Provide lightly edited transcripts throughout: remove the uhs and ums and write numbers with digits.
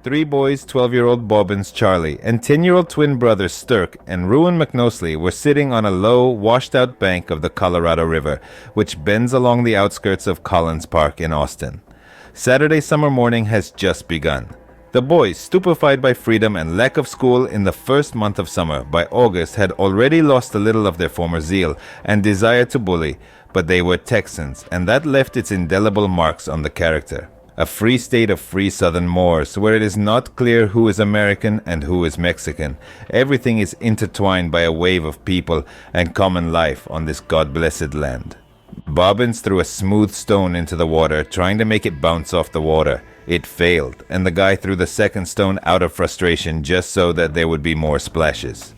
Three boys, 12-year-old Bobbins Charlie, and 10-year-old twin brothers Sturk and Rouen McNosley were sitting on a low, washed-out bank of the Colorado River, which bends along the outskirts of Collins Park in Austin. Saturday summer morning has just begun. The boys, stupefied by freedom and lack of school in the first month of summer, by August had already lost a little of their former zeal and desire to bully, but they were Texans, and that left its indelible marks on the character. A free state of free southern Moors, where it is not clear who is American and who is Mexican. Everything is intertwined by a wave of people and common life on this God-blessed land. Bobbins threw a smooth stone into the water, trying to make it bounce off the water. It failed, and the guy threw the second stone out of frustration just so that there would be more splashes.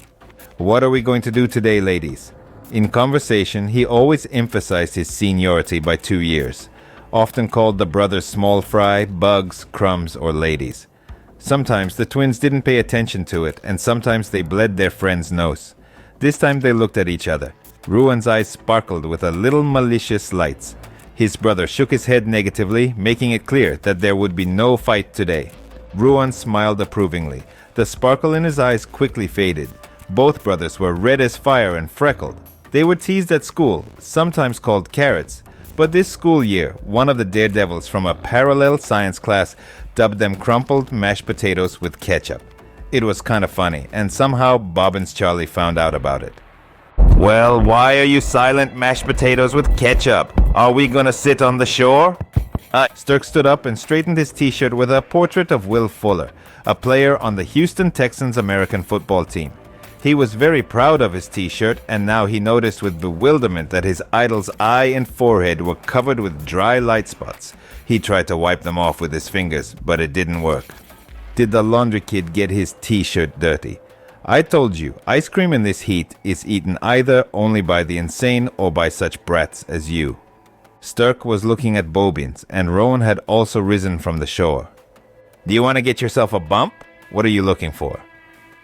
"What are we going to do today, ladies?" In conversation, he always emphasized his seniority by 2 years. Often called the brothers small fry, bugs, crumbs, or ladies. Sometimes the twins didn't pay attention to it, and sometimes they bled their friend's nose. This time they looked at each other. Rouen's eyes sparkled with a little malicious lights. His brother shook his head negatively, making it clear that there would be no fight today. Rouen smiled approvingly. The sparkle in his eyes quickly faded. Both brothers were red as fire and freckled. They were teased at school, sometimes called carrots. But this school year, one of the daredevils from a parallel science class dubbed them crumpled mashed potatoes with ketchup. It was kind of funny, and somehow Bobbins Charlie found out about it. "Well, why are you silent, mashed potatoes with ketchup? Are we gonna sit on the shore?" Sturk stood up and straightened his t-shirt with a portrait of Will Fuller, a player on the Houston Texans American football team. He was very proud of his t-shirt, and now he noticed with bewilderment that his idol's eye and forehead were covered with dry light spots. He tried to wipe them off with his fingers, but it didn't work. Did the laundry kid get his t-shirt dirty? I told you, ice cream in this heat is eaten either only by the insane or by such brats as you. Sturk was looking at Bobbins, and Rowan had also risen from the shore. "Do you want to get yourself a bump? What are you looking for?"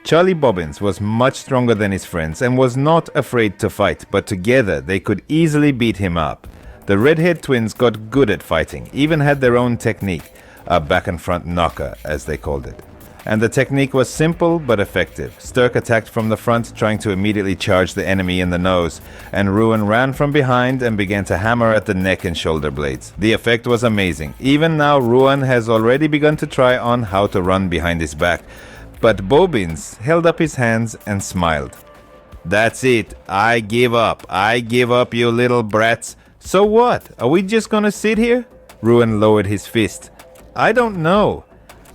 Charlie Bobbins was much stronger than his friends and was not afraid to fight, but together they could easily beat him up. The redhead twins got good at fighting, even had their own technique, a back and front knocker as they called it. And the technique was simple but effective. Sturk attacked from the front, trying to immediately charge the enemy in the nose, and Rouen ran from behind and began to hammer at the neck and shoulder blades. The effect was amazing. Even now Rouen has already begun to try on how to run behind his back. But Bobbins held up his hands and smiled. "That's it. I give up. I give up, you little brats. So what? Are we just gonna sit here?" Rouen lowered his fist. "I don't know.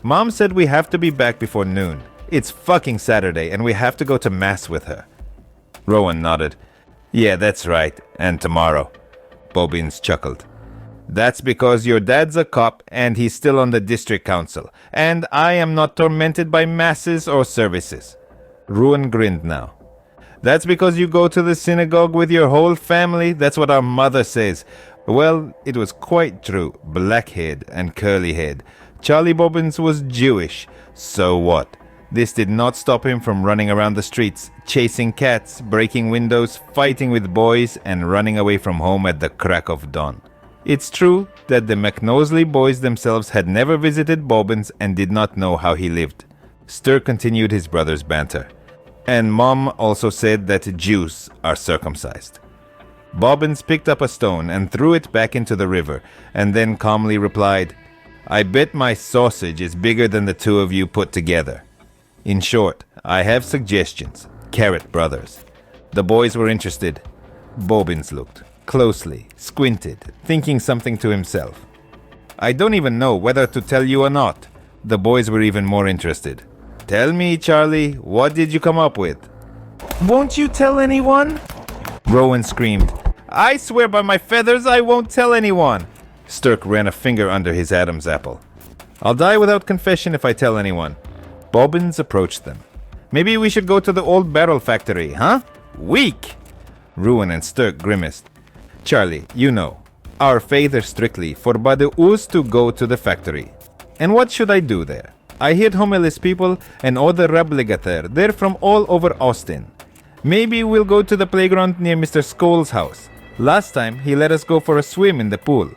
Mom said we have to be back before noon. It's fucking Saturday and we have to go to mass with her." Rowan nodded. "Yeah, that's right. And tomorrow." Bobbins chuckled. "That's because your dad's a cop and he's still on the district council, and I am not tormented by masses or services." Rowan grinned now. "That's because you go to the synagogue with your whole family. That's what our mother says." Well, it was quite true. Blackhead and curly head. Charlie Bobbins was Jewish. So what? This did not stop him from running around the streets, chasing cats, breaking windows, fighting with boys, and running away from home at the crack of dawn. It's true that the McNosley boys themselves had never visited Bobbins and did not know how he lived. Sturk continued his brother's banter. And Mom also said that Jews are circumcised. Bobbins picked up a stone and threw it back into the river, and then calmly replied, "I bet my sausage is bigger than the two of you put together." In short, I have suggestions. Carrot Brothers. The boys were interested. Bobbins looked closely, squinted, thinking something to himself. "I don't even know whether to tell you or not." The boys were even more interested. "Tell me, Charlie, what did you come up with?" "Won't you tell anyone?" Rowan screamed. "I swear by my feathers I won't tell anyone." Sturk ran a finger under his Adam's apple. "I'll die without confession if I tell anyone." Bobbins approached them. "Maybe we should go to the old barrel factory, huh?" "Weak!" Rowan and Sturk grimaced. "Charlie, you know, our faith is strictly forbade us to go to the factory. And what should I do there? I heard homeless people and other rebligater. They're from all over Austin. Maybe we'll go to the playground near Mr. Skoll's house. Last time, he let us go for a swim in the pool."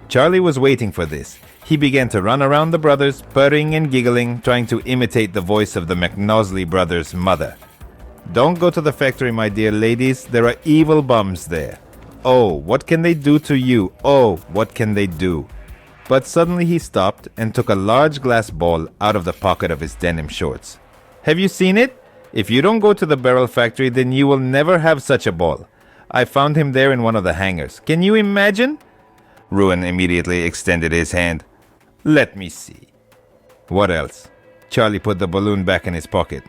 Charlie was waiting for this. He began to run around the brothers, purring and giggling, trying to imitate the voice of the McNosley brothers' mother. "Don't go to the factory, my dear ladies. There are evil bums there. Oh, what can they do to you? Oh, what can they do?" But suddenly he stopped and took a large glass ball out of the pocket of his denim shorts. "Have you seen it? If you don't go to the barrel factory, then you will never have such a ball. I found him there in one of the hangars. Can you imagine?" Rouen immediately extended his hand. "Let me see." "What else?" Charlie put the balloon back in his pocket.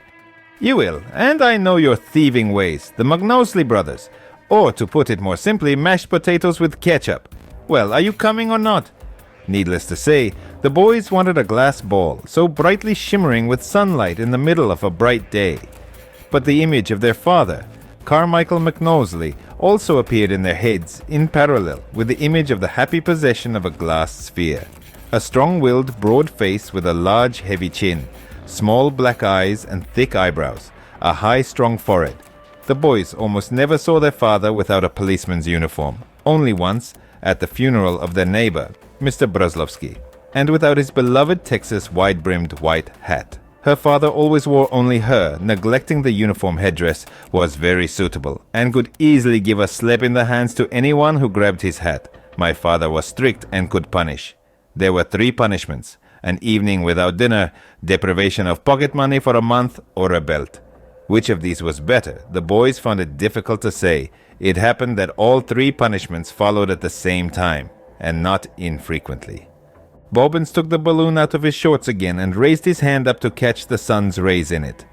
"You will, and I know your thieving ways. The McNosley brothers. Or, to put it more simply, mashed potatoes with ketchup. Well, are you coming or not?" Needless to say, the boys wanted a glass ball, so brightly shimmering with sunlight in the middle of a bright day. But the image of their father, Carmichael McNosley, also appeared in their heads in parallel with the image of the happy possession of a glass sphere. A strong-willed, broad face with a large, heavy chin, small black eyes and thick eyebrows, a high, strong forehead. The boys almost never saw their father without a policeman's uniform, only once, at the funeral of their neighbor, Mr. Bruslovsky, and without his beloved Texas wide-brimmed white hat. Her father always wore only her, neglecting the uniform headdress was very suitable, and could easily give a slap in the hands to anyone who grabbed his hat. My father was strict and could punish. There were 3 punishments: an evening without dinner, deprivation of pocket money for a month, or a belt. Which of these was better? The boys found it difficult to say. It happened that all 3 punishments followed at the same time, and not infrequently. Bobbins took the balloon out of his shorts again and raised his hand up to catch the sun's rays in it.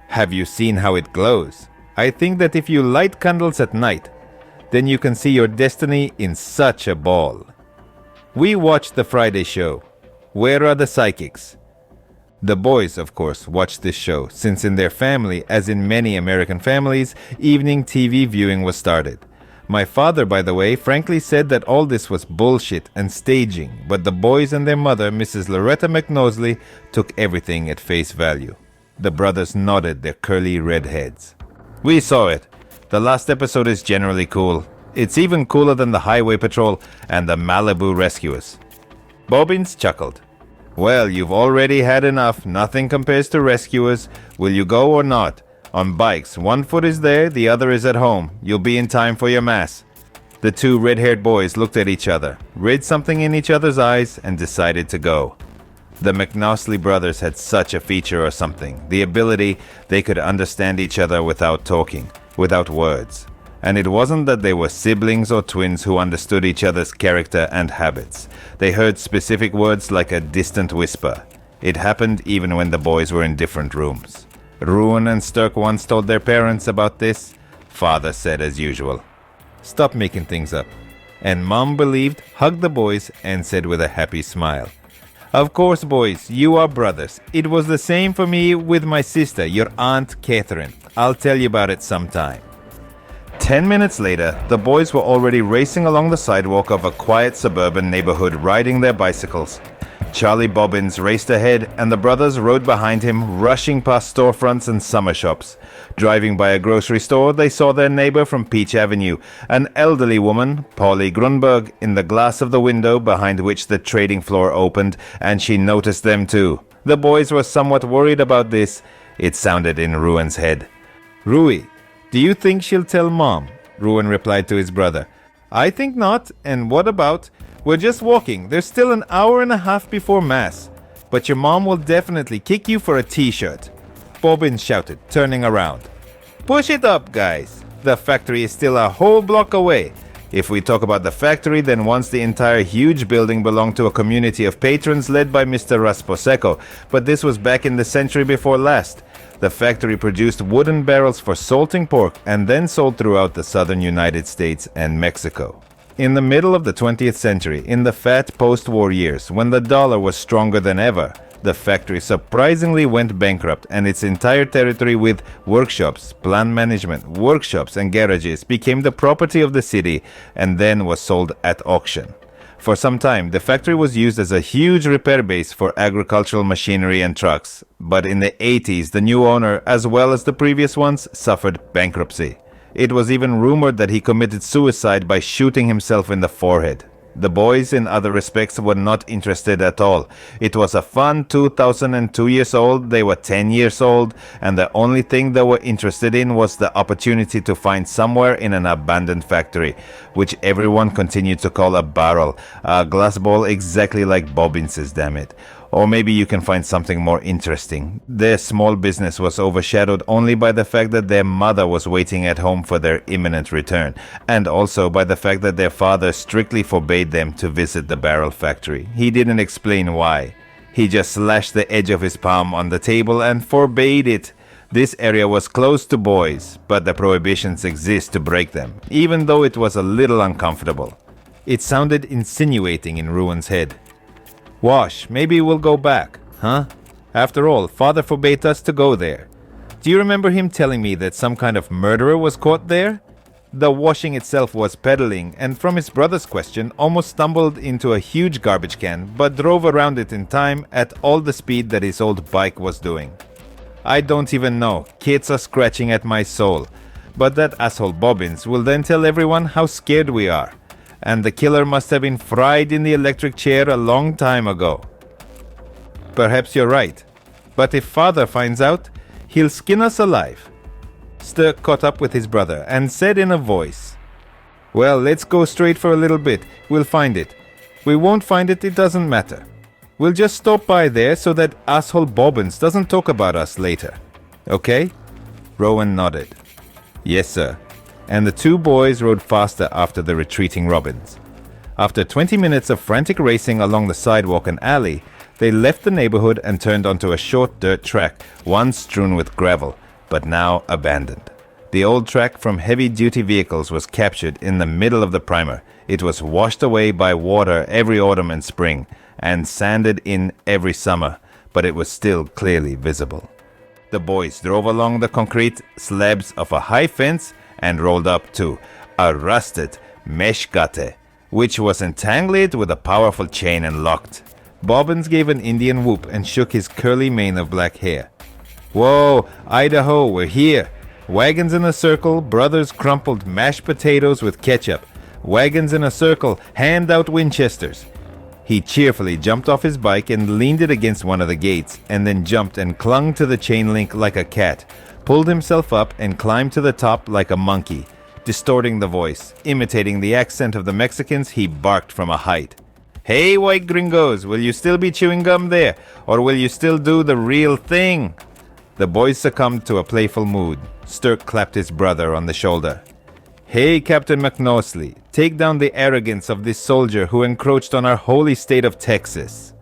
"Have you seen how it glows? I think that if you light candles at night, then you can see your destiny in such a ball." We watched the Friday show. Where are the psychics? The boys, of course, watched this show, since in their family, as in many American families, evening TV viewing was started. My father, by the way, frankly said that all this was bullshit and staging, but the boys and their mother, Mrs. Loretta McNosley, took everything at face value. The brothers nodded their curly red heads. "We saw it. The last episode is generally cool. It's even cooler than the Highway Patrol and the Malibu Rescuers." Bobbins chuckled. "Well, you've already had enough. Nothing compares to Rescuers. Will you go or not? On bikes, one foot is there, the other is at home. You'll be in time for your mass." The 2 red-haired boys looked at each other, read something in each other's eyes, and decided to go. The McNosley brothers had such a feature or something, the ability they could understand each other without talking, without words. And it wasn't that they were siblings or twins who understood each other's character and habits. They heard specific words like a distant whisper. It happened even when the boys were in different rooms. Rouen and Sturk once told their parents about this. Father said as usual, "Stop making things up." And Mom believed, hugged the boys, and said with a happy smile, "Of course, boys, you are brothers. It was the same for me with my sister, your Aunt Catherine. I'll tell you about it sometime." 10 minutes later, the boys were already racing along the sidewalk of a quiet suburban neighborhood riding their bicycles. Charlie Bobbins raced ahead, and the brothers rode behind him, rushing past storefronts and summer shops. Driving by a grocery store, they saw their neighbor from Peach Avenue, an elderly woman, Polly Grunberg, in the glass of the window behind which the trading floor opened, and she noticed them too. The boys were somewhat worried about this. It sounded in Rouen's head. "Rui, do you think she'll tell Mom?" Rouen replied to his brother. "I think not, and what about? We're just walking. There's still an hour and a half before Mass. But your mom will definitely kick you for a t-shirt." Bobbins shouted, turning around. "Push it up, guys. The factory is still a whole block away. If we talk about the factory, then once the entire huge building belonged to a community of patrons led by Mr. Rasposeco, but this was back in the century before last. The factory produced wooden barrels for salting pork and then sold throughout the southern United States and Mexico. In the middle of the 20th century, in the fat post-war years, when the dollar was stronger than ever, the factory surprisingly went bankrupt, and its entire territory with workshops, plant management, workshops and garages became the property of the city and then was sold at auction. For some time, the factory was used as a huge repair base for agricultural machinery and trucks, but in the 80s, the new owner, as well as the previous ones, suffered bankruptcy. It was even rumored that he committed suicide by shooting himself in the forehead. The boys, in other respects, were not interested at all. It was a fun 2002 years old, they were 10 years old, and the only thing they were interested in was the opportunity to find somewhere in an abandoned factory, which everyone continued to call a barrel, a glass ball exactly like Bobbins's, damn it. Or maybe you can find something more interesting. Their small business was overshadowed only by the fact that their mother was waiting at home for their imminent return, and also by the fact that their father strictly forbade them to visit the barrel factory. He didn't explain why. He just slashed the edge of his palm on the table and forbade it. This area was closed to boys, but the prohibitions exist to break them, even though it was a little uncomfortable. It sounded insinuating in Rouen's head. Wash, maybe we'll go back, huh? After all, father forbade us to go there. Do you remember him telling me that some kind of murderer was caught there? The washing itself was pedaling, and from his brother's question, almost stumbled into a huge garbage can, but drove around it in time at all the speed that his old bike was doing. I don't even know, kids are scratching at my soul. But that asshole Bobbins will then tell everyone how scared we are. And the killer must have been fried in the electric chair a long time ago. Perhaps you're right. But if father finds out, he'll skin us alive. Sturk caught up with his brother and said in a voice, Well, let's go straight for a little bit. We'll find it. We won't find it, it doesn't matter. We'll just stop by there so that asshole Bobbins doesn't talk about us later. Okay? Rowan nodded. Yes, sir. And the two boys rode faster after the retreating robins. After 20 minutes of frantic racing along the sidewalk and alley, they left the neighborhood and turned onto a short dirt track, once strewn with gravel, but now abandoned. The old track from heavy-duty vehicles was captured in the middle of the primer. It was washed away by water every autumn and spring, and sanded in every summer, but it was still clearly visible. The boys drove along the concrete slabs of a high fence and rolled up to a rusted mesh gate, which was entangled with a powerful chain and locked. Bobbins gave an Indian whoop and shook his curly mane of black hair. Whoa, Idaho, we're here. Wagons in a circle, brothers crumpled mashed potatoes with ketchup. Wagons in a circle, hand out Winchesters. He cheerfully jumped off his bike and leaned it against one of the gates, and then jumped and clung to the chain link like a cat, pulled himself up and climbed to the top like a monkey. Distorting the voice, imitating the accent of the Mexicans, he barked from a height. Hey, white gringos, will you still be chewing gum there? Or will you still do the real thing? The boys succumbed to a playful mood. Sturk clapped his brother on the shoulder. Hey, Captain McNosley, take down the arrogance of this soldier who encroached on our holy state of Texas.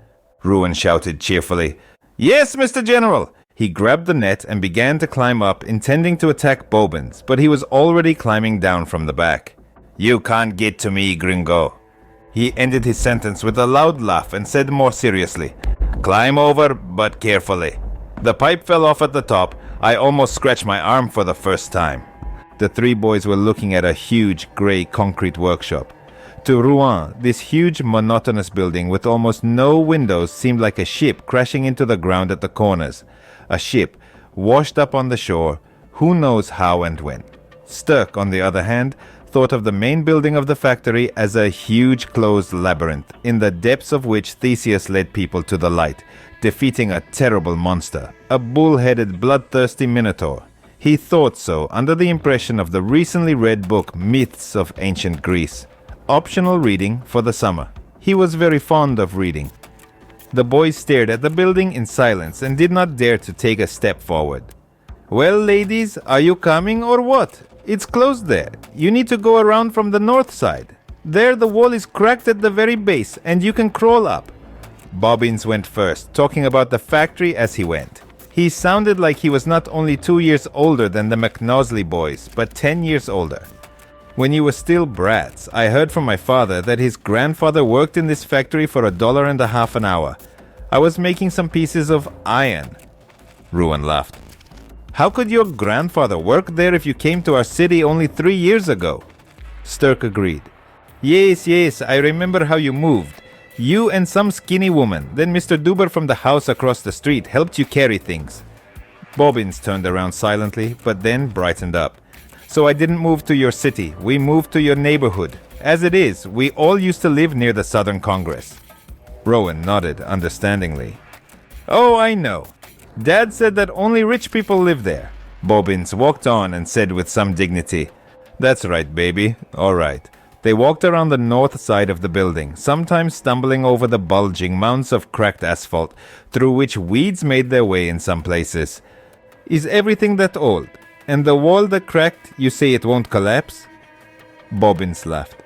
Rouen shouted cheerfully. Yes, Mr. General! He grabbed the net and began to climb up, intending to attack Bobbins, but he was already climbing down from the back. You can't get to me, gringo. He ended his sentence with a loud laugh and said more seriously, Climb over, but carefully. The pipe fell off at the top. I almost scratched my arm for the first time. The three boys were looking at a huge grey concrete workshop. To Rouen, this huge monotonous building with almost no windows seemed like a ship crashing into the ground at the corners. A ship, washed up on the shore, who knows how and when. Sturk, on the other hand, thought of the main building of the factory as a huge closed labyrinth, in the depths of which Theseus led people to the light, defeating a terrible monster, a bull-headed, bloodthirsty minotaur. He thought so under the impression of the recently read book Myths of Ancient Greece. Optional reading for the summer. He was very fond of reading. The boys stared at the building in silence and did not dare to take a step forward. Well, ladies, are you coming or what? It's closed there. You need to go around from the north side. There the wall is cracked at the very base and you can crawl up. Bobbins went first, talking about the factory as he went. He sounded like he was not only 2 years older than the McNosley boys, but 10 years older. When you were still brats, I heard from my father that his grandfather worked in this factory for $1.50 an hour. I was making some pieces of iron. Rouen laughed. How could your grandfather work there if you came to our city only 3 years ago? Sturk agreed. Yes, I remember how you moved. You and some skinny woman. Then Mr. Duber from the house across the street helped you carry things. Bobbins turned around silently, but then brightened up. So I didn't move to your city. We moved to your neighborhood. As it is, we all used to live near the Southern Congress. Rowan nodded understandingly. Oh, I know. Dad said that only rich people live there. Bobbins walked on and said with some dignity, That's right, baby. All right. They walked around the north side of the building, sometimes stumbling over the bulging mounds of cracked asphalt, through which weeds made their way in some places. Is everything that old? And the wall that cracked, you say it won't collapse? Bobbins laughed.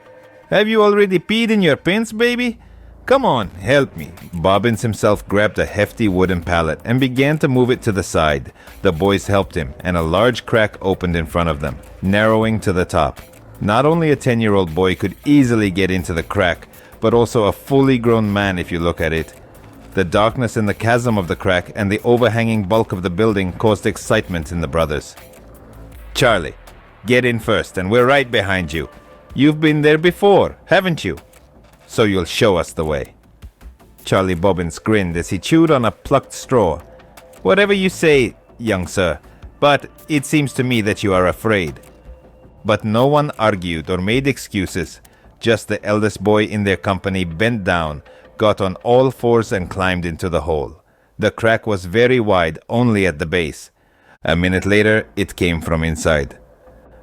Have you already peed in your pants, baby? Come on, help me. Bobbins himself grabbed a hefty wooden pallet and began to move it to the side. The boys helped him, and a large crack opened in front of them, narrowing to the top. Not only a 10-year-old boy could easily get into the crack, but also a fully grown man if you look at it. The darkness in the chasm of the crack and the overhanging bulk of the building caused excitement in the brothers. Charlie, get in first, and we're right behind you. You've been there before, haven't you? So you'll show us the way. Charlie Bobbins grinned as he chewed on a plucked straw. Whatever you say, young sir, but it seems to me that you are afraid. But no one argued or made excuses. Just the eldest boy in their company bent down, got on all fours and climbed into the hole. The crack was very wide, only at the base. A minute later, it came from inside.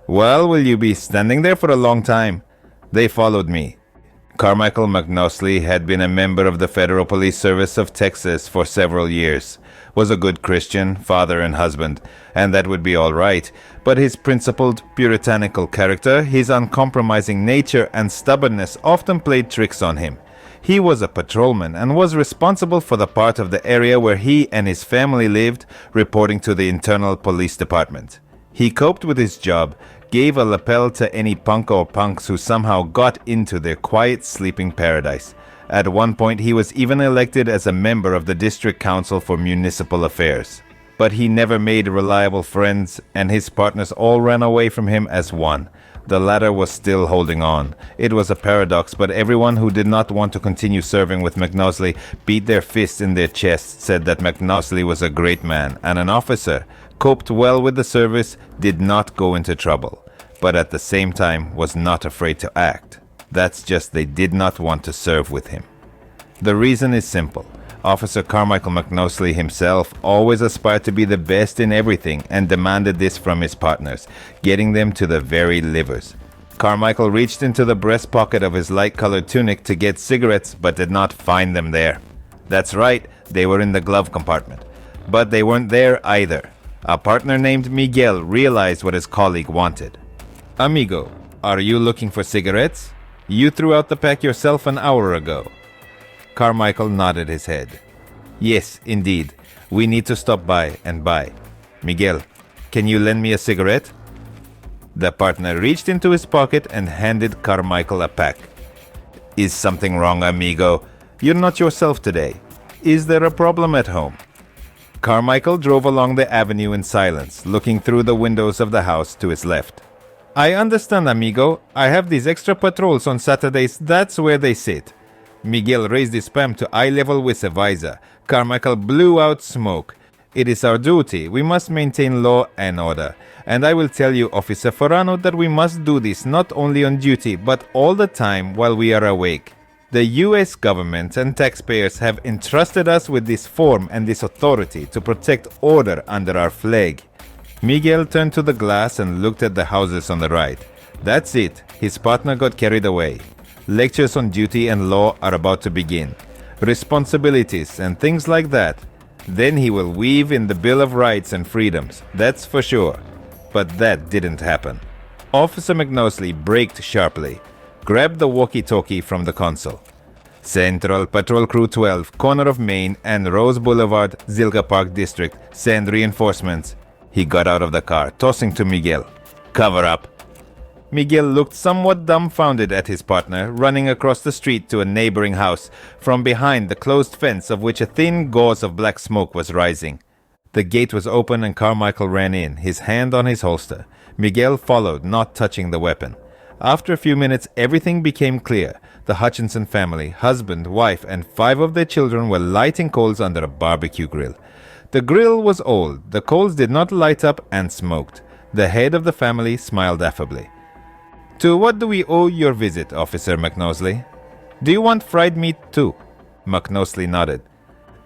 Well, will you be standing there for a long time? They followed me. Carmichael McNosley had been a member of the Federal Police Service of Texas for several years, was a good Christian, father and husband, and that would be all right, but his principled, puritanical character, his uncompromising nature and stubbornness often played tricks on him. He was a patrolman and was responsible for the part of the area where he and his family lived, reporting to the Internal Police Department. He coped with his job, gave a lapel to any punk or punks who somehow got into their quiet sleeping paradise. At one point, he was even elected as a member of the District Council for Municipal Affairs. But he never made reliable friends, and his partners all ran away from him as one. The latter was still holding on. It was a paradox, but everyone who did not want to continue serving with McNosley beat their fists in their chests, said that McNosley was a great man and an officer, coped well with the service, did not go into trouble, but at the same time was not afraid to act. That's just they did not want to serve with him. The reason is simple. Officer Carmichael McNosley himself always aspired to be the best in everything and demanded this from his partners, getting them to the very livers. Carmichael reached into the breast pocket of his light-colored tunic to get cigarettes, but did not find them there. That's right, they were in the glove compartment. But they weren't there either. A partner named Miguel realized what his colleague wanted. Amigo, are you looking for cigarettes? You threw out the pack yourself an hour ago. Carmichael nodded his head. Yes, indeed. We need to stop by and buy. Miguel, can you lend me a cigarette? The partner reached into his pocket and handed Carmichael a pack. Is something wrong, amigo? You're not yourself today. Is there a problem at home? Carmichael drove along the avenue in silence, looking through the windows of the house to his left. I understand, amigo. I have these extra patrols on Saturdays. That's where they sit. Miguel raised his palm to eye level with the visor. Carmichael blew out smoke. It is our duty. We must maintain law and order. And I will tell you, Officer Forano, that we must do this not only on duty, but all the time while we are awake. The U.S. government and taxpayers have entrusted us with this form and this authority to protect order under our flag. Miguel turned to the glass and looked at the houses on the right. That's it. His partner got carried away. Lectures on duty and law are about to begin. Responsibilities and things like that. Then he will weave in the Bill of Rights and Freedoms. That's for sure. But that didn't happen. Officer McNosley braked sharply, grabbed the walkie-talkie from the console. Central Patrol Crew 12, corner of Main and Rose Boulevard, Zilga Park District. Send reinforcements. He got out of the car, tossing to Miguel. Cover up. Miguel looked somewhat dumbfounded at his partner, running across the street to a neighboring house, from behind the closed fence of which a thin gauze of black smoke was rising. The gate was open and Carmichael ran in, his hand on his holster. Miguel followed, not touching the weapon. After a few minutes, everything became clear. The Hutchinson family, husband, wife, and 5 of their children were lighting coals under a barbecue grill. The grill was old, the coals did not light up and smoked. The head of the family smiled affably. To what do we owe your visit, Officer McNosley? Do you want fried meat too? McNosley nodded.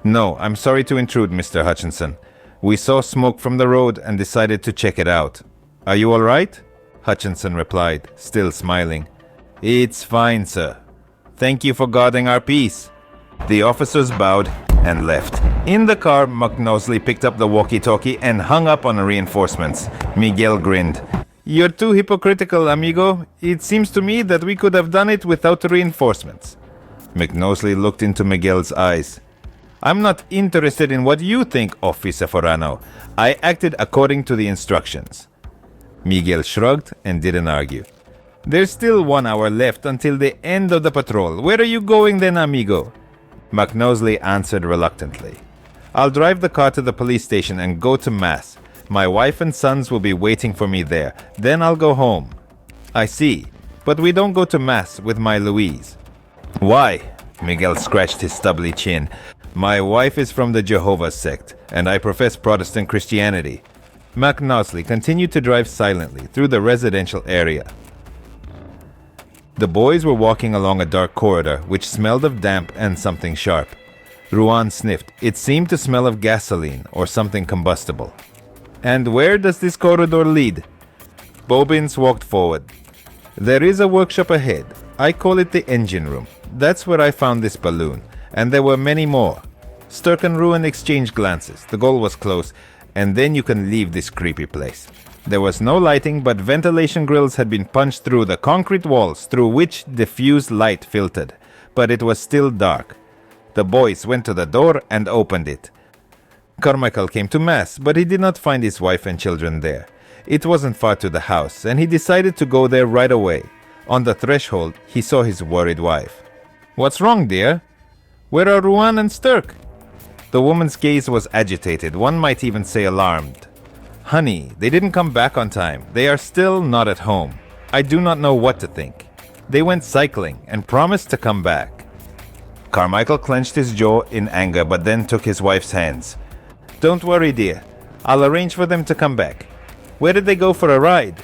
No, I'm sorry to intrude, Mr. Hutchinson. We saw smoke from the road and decided to check it out. Are you all right? Hutchinson replied, still smiling. It's fine, sir. Thank you for guarding our peace. The officers bowed and left. In the car, McNosley picked up the walkie-talkie and hung up on reinforcements. Miguel grinned. You're too hypocritical, amigo. It seems to me that we could have done it without reinforcements. McNosley looked into Miguel's eyes. I'm not interested in what you think, Officer Forano. I acted according to the instructions. Miguel shrugged and didn't argue. There's still 1 hour left until the end of the patrol. Where are you going then, amigo? McNosley answered reluctantly. I'll drive the car to the police station and go to Mass. My wife and sons will be waiting for me there. Then I'll go home. I see. But we don't go to Mass with my Louise. Why? Miguel scratched his stubbly chin. My wife is from the Jehovah's sect, and I profess Protestant Christianity. McNosley continued to drive silently through the residential area. The boys were walking along a dark corridor which smelled of damp and something sharp. Rouen sniffed. It seemed to smell of gasoline or something combustible. And where does this corridor lead? Bobbins walked forward. There is a workshop ahead. I call it the engine room. That's where I found this balloon. And there were many more. Sturk and Rouen exchanged glances. The goal was close. And then you can leave this creepy place. There was no lighting, but ventilation grills had been punched through the concrete walls through which diffused light filtered. But it was still dark. The boys went to the door and opened it. Carmichael came to Mass, but he did not find his wife and children there. It wasn't far to the house, and he decided to go there right away. On the threshold, he saw his worried wife. What's wrong, dear? Where are Rouen and Sturk? The woman's gaze was agitated, one might even say alarmed. Honey, they didn't come back on time. They are still not at home. I do not know what to think. They went cycling and promised to come back. Carmichael clenched his jaw in anger, but then took his wife's hands. Don't worry, dear. I'll arrange for them to come back. Where did they go for a ride?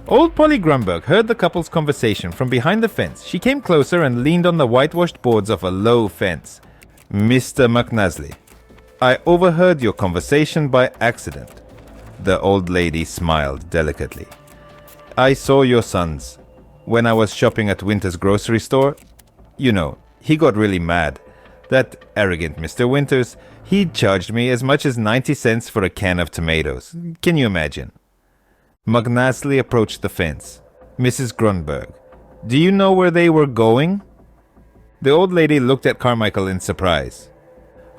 Old Polly Grunberg heard the couple's conversation from behind the fence. She came closer and leaned on the whitewashed boards of a low fence. Mr. McNosley, I overheard your conversation by accident. The old lady smiled delicately. I saw your sons. When I was shopping at Winter's grocery store, you know, he got really mad. That arrogant Mr. Winters, he charged me as much as 90 cents for a can of tomatoes. Can you imagine? McNosley approached the fence. Mrs. Grunberg, do you know where they were going? The old lady looked at Carmichael in surprise.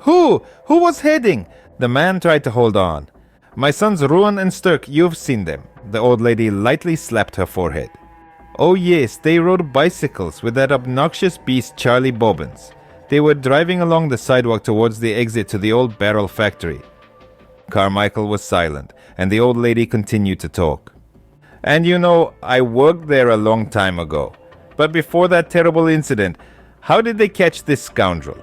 Who? Who was heading? The man tried to hold on. My sons Rouen and Sturk, you've seen them. The old lady lightly slapped her forehead. Oh yes, they rode bicycles with that obnoxious beast Charlie Bobbins. They were driving along the sidewalk towards the exit to the old barrel factory. Carmichael was silent, and the old lady continued to talk. And you know, I worked there a long time ago. But before that terrible incident, how did they catch this scoundrel?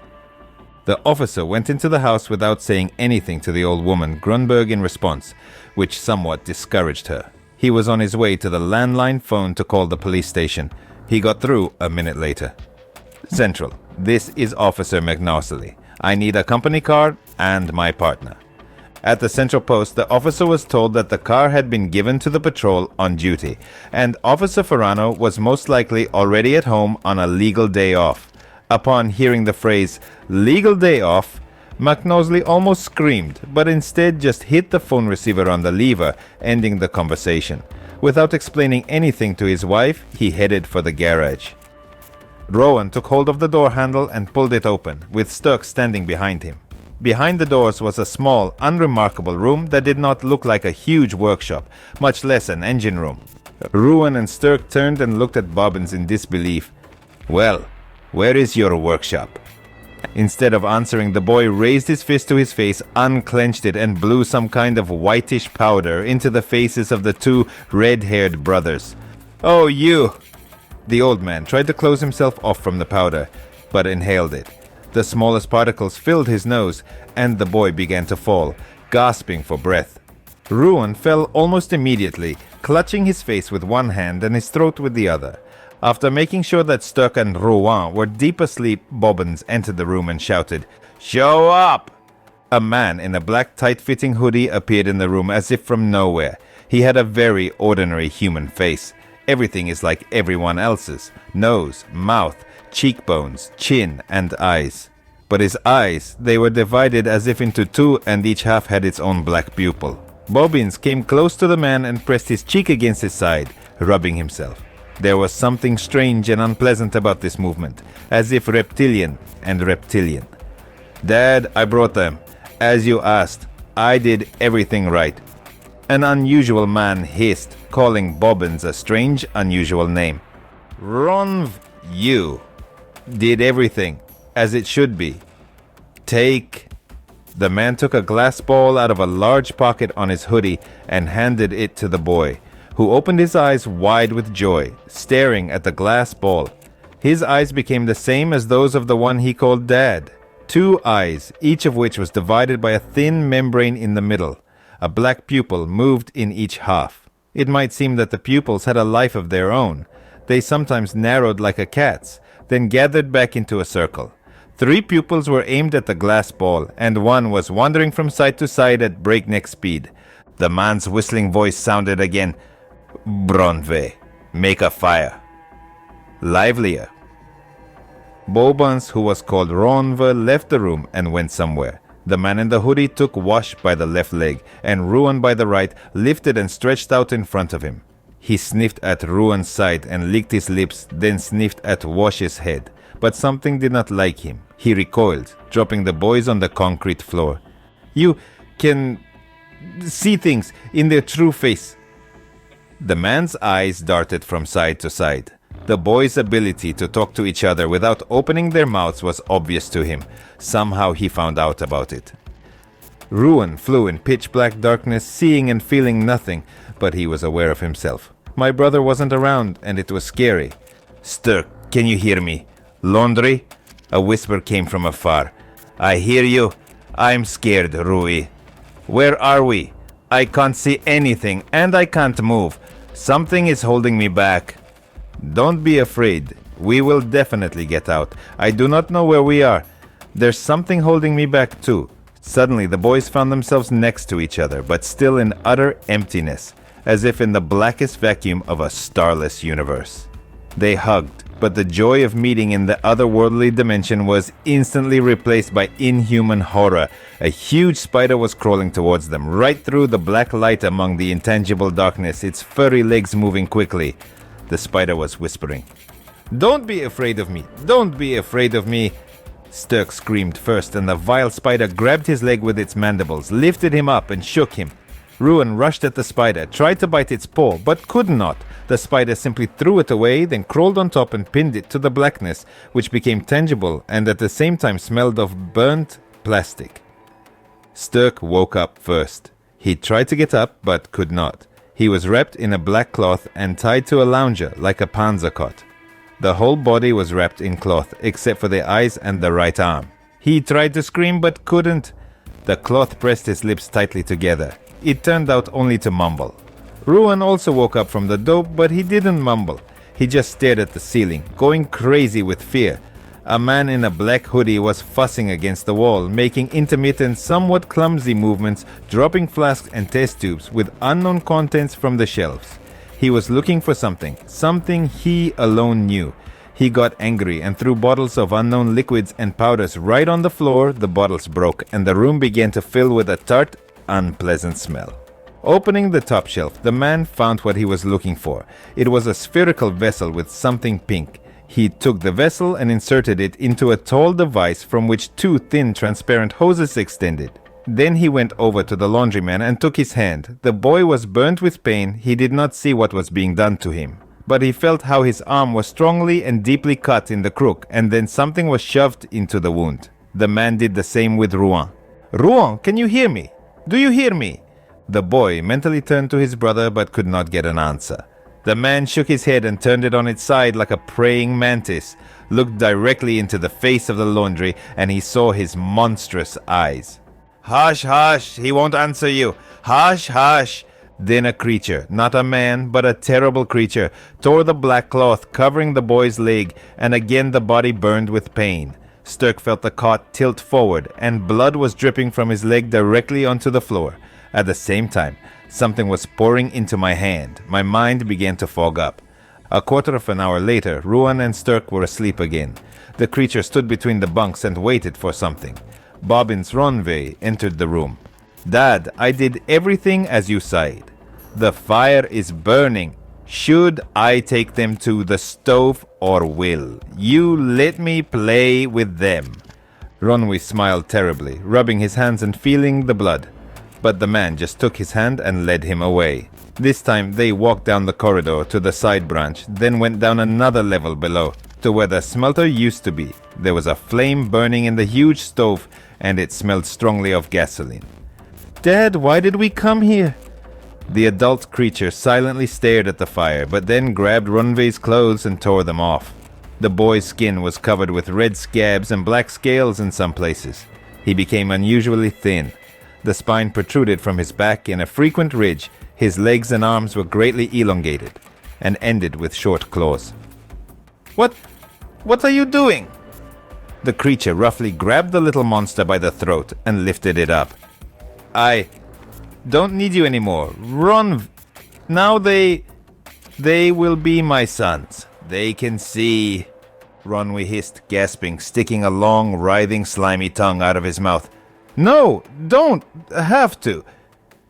The officer went into the house without saying anything to the old woman, Grunberg, in response, which somewhat discouraged her. He was on his way to the landline phone to call the police station. He got through a minute later. Central, this is Officer McNosley. I need a company car and my partner. At the central post, the officer was told that the car had been given to the patrol on duty, and Officer Ferrano was most likely already at home on a legal day off. Upon hearing the phrase, legal day off, McNosley almost screamed, but instead just hit the phone receiver on the lever, ending the conversation. Without explaining anything to his wife, he headed for the garage. Rowan took hold of the door handle and pulled it open, with Sturk standing behind him. Behind the doors was a small, unremarkable room that did not look like a huge workshop, much less an engine room. Rowan and Sturk turned and looked at Bobbins in disbelief. Well, where is your workshop? Instead of answering, the boy raised his fist to his face, unclenched it, and blew some kind of whitish powder into the faces of the two red-haired brothers. Oh, you! The old man tried to close himself off from the powder, but inhaled it. The smallest particles filled his nose, and the boy began to fall, gasping for breath. Rouen fell almost immediately, clutching his face with one hand and his throat with the other. After making sure that Sturk and Rouen were deep asleep, Bobbins entered the room and shouted, "Show up!" A man in a black tight-fitting hoodie appeared in the room as if from nowhere. He had a very ordinary human face. Everything is like everyone else's: nose, mouth, cheekbones, chin, and eyes. But his eyes, they were divided as if into two, and each half had its own black pupil. Bobbins came close to the man and pressed his cheek against his side, rubbing himself. There was something strange and unpleasant about this movement, as if reptilian and reptilian. "Dad, I brought them. As you asked, I did everything right." An unusual man hissed, calling Bobbins a strange, unusual name. "Ronv, you did everything as it should be. Take..." The man took a glass ball out of a large pocket on his hoodie and handed it to the boy, who opened his eyes wide with joy, staring at the glass ball. His eyes became the same as those of the one he called Dad. Two eyes, each of which was divided by a thin membrane in the middle. A black pupil moved in each half. It might seem that the pupils had a life of their own. They sometimes narrowed like a cat's, then gathered back into a circle. 3 pupils were aimed at the glass ball, and one was wandering from side to side at breakneck speed. The man's whistling voice sounded again. "Bronve, make a fire. Livelier." Bobbins, who was called Ronve, left the room and went somewhere. The man in the hoodie took Wash by the left leg, and Rouen by the right, lifted and stretched out in front of him. He sniffed at Rouen's side and licked his lips, then sniffed at Wash's head. But something did not like him. He recoiled, dropping the boys on the concrete floor. "You can see things in their true face." The man's eyes darted from side to side. The boys' ability to talk to each other without opening their mouths was obvious to him. Somehow he found out about it. Rouen flew in pitch-black darkness, seeing and feeling nothing, but he was aware of himself. My brother wasn't around, and it was scary. "Sturk, can you hear me? Laundry?" A whisper came from afar. "I hear you. I'm scared, Rui." "Where are we? I can't see anything, and I can't move. Something is holding me back." "Don't be afraid. We will definitely get out. I do not know where we are. There's something holding me back too." Suddenly the boys found themselves next to each other, but still in utter emptiness, as if in the blackest vacuum of a starless universe. They hugged, but the joy of meeting in the otherworldly dimension was instantly replaced by inhuman horror. A huge spider was crawling towards them, right through the black light among the intangible darkness, its furry legs moving quickly. The spider was whispering. "Don't be afraid of me! Don't be afraid of me!" Sturk screamed first, and the vile spider grabbed his leg with its mandibles, lifted him up, and shook him. Rouen rushed at the spider, tried to bite its paw, but could not. The spider simply threw it away, then crawled on top and pinned it to the blackness, which became tangible and at the same time smelled of burnt plastic. Sturk woke up first. He tried to get up, but could not. He was wrapped in a black cloth and tied to a lounger like a panzer cot. The whole body was wrapped in cloth, except for the eyes and the right arm. He tried to scream, but couldn't. The cloth pressed his lips tightly together. It turned out only to mumble. Rouen also woke up from the dope, but he didn't mumble. He just stared at the ceiling, going crazy with fear. A man in a black hoodie was fussing against the wall, making intermittent, somewhat clumsy movements, dropping flasks and test tubes with unknown contents from the shelves. He was looking for something he alone knew. He got angry and threw bottles of unknown liquids and powders right on the floor. The bottles broke, and the room began to fill with a tart, unpleasant smell. Opening the top shelf, the man found what he was looking for. It was a spherical vessel with something pink. He took the vessel and inserted it into a tall device from which 2 thin transparent hoses extended. Then he went over to the laundryman and took his hand. The boy was burnt with pain. He did not see what was being done to him, but he felt how his arm was strongly and deeply cut in the crook, and then something was shoved into the wound. The man did the same with Rouen. "Rouen, can you hear me? Do you hear me?" The boy mentally turned to his brother but could not get an answer. The man shook his head and turned it on its side like a praying mantis, looked directly into the face of the laundry, and he saw his monstrous eyes. Hush, hush, he won't answer you. Hush, hush. Then a creature, not a man, but a terrible creature, tore the black cloth covering the boy's leg, and again the body burned with pain. Sturk felt the cot tilt forward, and blood was dripping from his leg directly onto the floor. At the same time, something was pouring into my hand. My mind began to fog up. A quarter of an hour later, Rouen and Sturk were asleep again. The creature stood between the bunks and waited for something. Bobbins Ronve entered the room. Dad, I did everything as you said. The fire is burning. Should I take them to the stove or will you let me play with them? Ronwe smiled terribly, rubbing his hands and feeling the blood. But the man just took his hand and led him away. This time they walked down the corridor to the side branch, then went down another level below, to where the smelter used to be. There was a flame burning in the huge stove, and it smelled strongly of gasoline. Dad, why did we come here? The adult creature silently stared at the fire, but then grabbed Ronve's clothes and tore them off. The boy's skin was covered with red scabs and black scales in some places. He became unusually thin. The spine protruded from his back in a frequent ridge. His legs and arms were greatly elongated and ended with short claws. What are you doing? The creature roughly grabbed the little monster by the throat and lifted it up. I don't need you anymore. Run. Now they will be my sons. They can see. Ronwe hissed, gasping, sticking a long, writhing, slimy tongue out of his mouth. No, don't have to.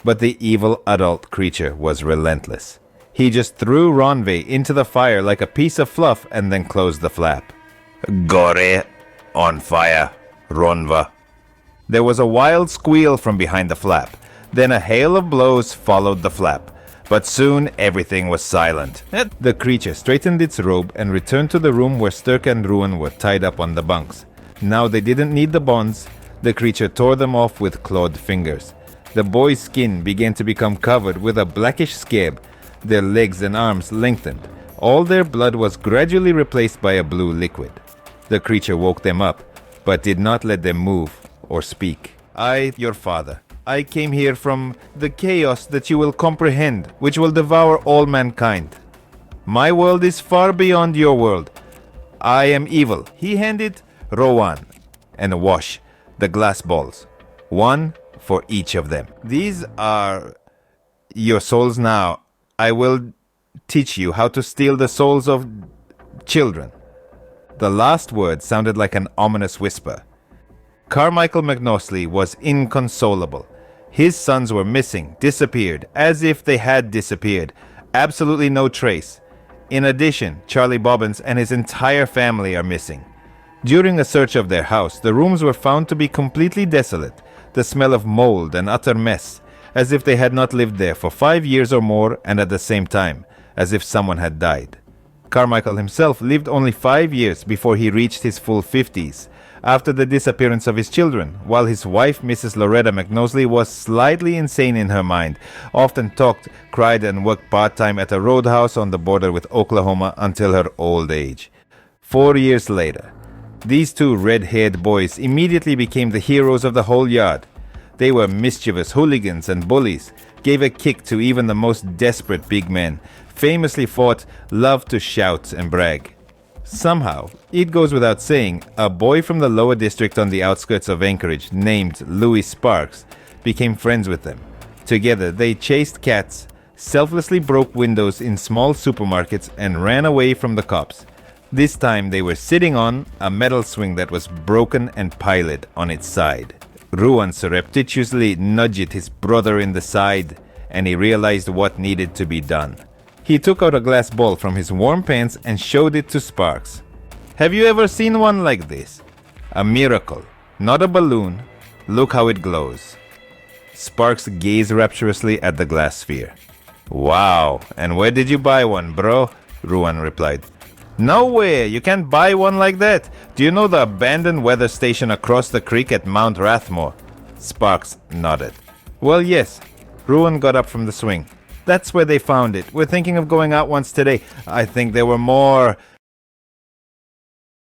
But the evil adult creature was relentless. He just threw Ronve into the fire like a piece of fluff and then closed the flap. Gore on fire, Ronva. There was a wild squeal from behind the flap. Then a hail of blows followed the flap. But soon everything was silent. The creature straightened its robe and returned to the room where Sturk and Rouen were tied up on the bunks. Now they didn't need the bonds. The creature tore them off with clawed fingers. The boy's skin began to become covered with a blackish scab. Their legs and arms lengthened. All their blood was gradually replaced by a blue liquid. The creature woke them up, but did not let them move or speak. I, your father, I came here from the chaos that you will comprehend, which will devour all mankind. My world is far beyond your world. I am evil. He handed Rouen and Wash the glass balls, one for each of them. These are your souls now. I will teach you how to steal the souls of children. The last word sounded like an ominous whisper. Carmichael McNosley was inconsolable. His sons were missing, disappeared, as if they had disappeared. Absolutely no trace. In addition, Charlie Bobbins and his entire family are missing. During a search of their house, the rooms were found to be completely desolate, the smell of mold and utter mess, as if they had not lived there for 5 years or more, and at the same time, as if someone had died. Carmichael himself lived only 5 years before he reached his full 50s, after the disappearance of his children, while his wife, Mrs. Loretta McNosley, was slightly insane in her mind, often talked, cried, and worked part-time at a roadhouse on the border with Oklahoma until her old age. 4 years later, these two red-haired boys immediately became the heroes of the whole yard. They were mischievous hooligans and bullies, gave a kick to even the most desperate big men, famously fought, loved to shout and brag. Somehow, it goes without saying, a boy from the lower district on the outskirts of Anchorage named Louis Sparks became friends with them. Together, they chased cats, selflessly broke windows in small supermarkets, and ran away from the cops. This time, they were sitting on a metal swing that was broken and piled on its side. Rouen surreptitiously nudged his brother in the side, and he realized what needed to be done. He took out a glass ball from his warm pants and showed it to Sparks. Have you ever seen one like this? A miracle, not a balloon. Look how it glows. Sparks gazed rapturously at the glass sphere. Wow, and where did you buy one, bro? Rouen replied. Nowhere, you can't buy one like that. Do you know the abandoned weather station across the creek at Mount Rathmore? Sparks nodded. Well, yes. Rouen got up from the swing. That's where they found it. We're thinking of going out once today. I think there were more